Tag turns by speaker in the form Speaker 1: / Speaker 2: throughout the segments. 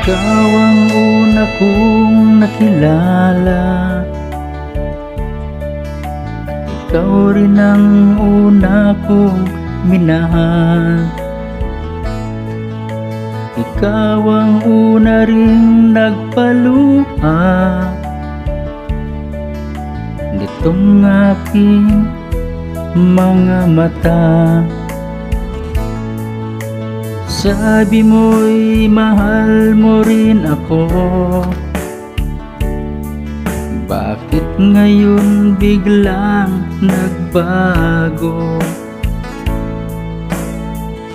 Speaker 1: Ikaw ang una kong nakilala, ikaw rin ang una kong minahal. Ikaw ang una ring nagpaluha nitong aking mga mata. Sabi mo'y mahal mo rin ako, bakit ngayon biglang nagbago?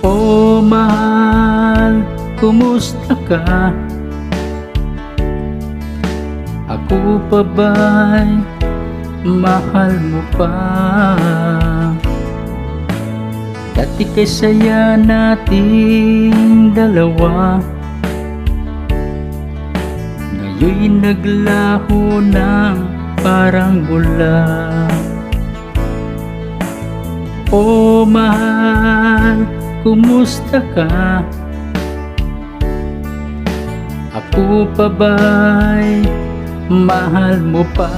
Speaker 1: Oh mahal, kumusta ka? Ako pa ba'y mahal mo pa? Dati kay saya nating dalawa, ngayon'y naglaho ng parang bula. Oh mahal, kumusta ka? Ako pa ba'y mahal mo pa?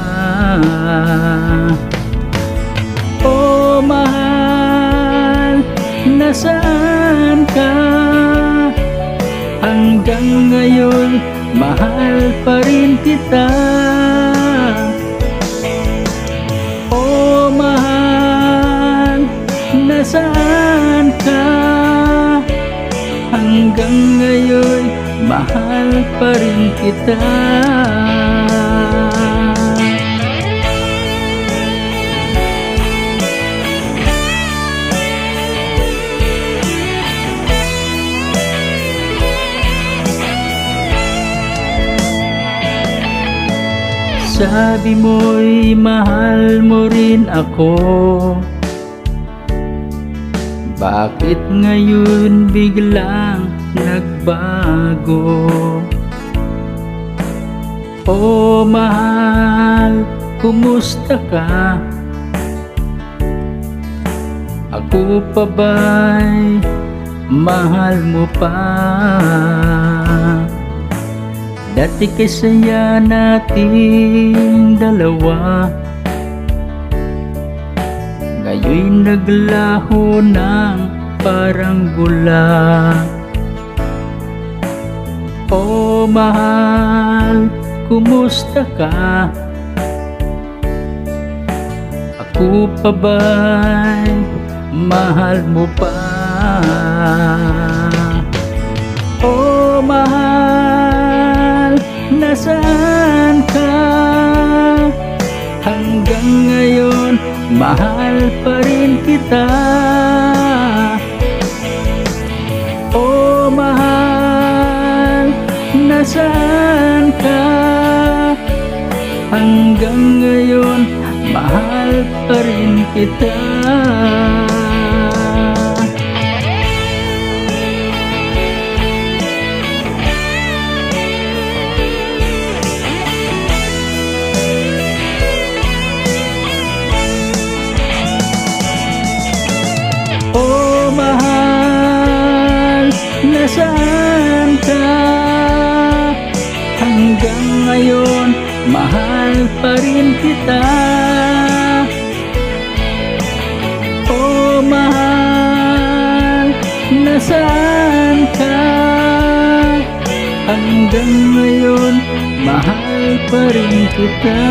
Speaker 1: Oh mahal, nasaan ka? Hanggang ngayon mahal pa rin kita. Oh mahal, nasaan ka? Hanggang ngayon mahal pa rin kita. Sabi mo'y mahal mo rin ako, bakit ngayon biglang nagbago? Oh mahal, kumusta ka? Ako pa ba'y mahal mo pa? Dati kay saya nating dalawa, ngayon'y naglaho ng parang bula. Oh mahal, kumusta ka? Ako pa ba'y mahal mo pa? Oh mahal, nasaan ka? Hanggang ngayon mahal pa rin kita. Oh mahal, nasaan ka? Hanggang ngayon mahal pa rin kita. Oh mahal, nasaan ka? Hanggang ngayon mahal pa rin kita. Oh mahal, nasaan ka? Hanggang ngayon mahal pa rin kita.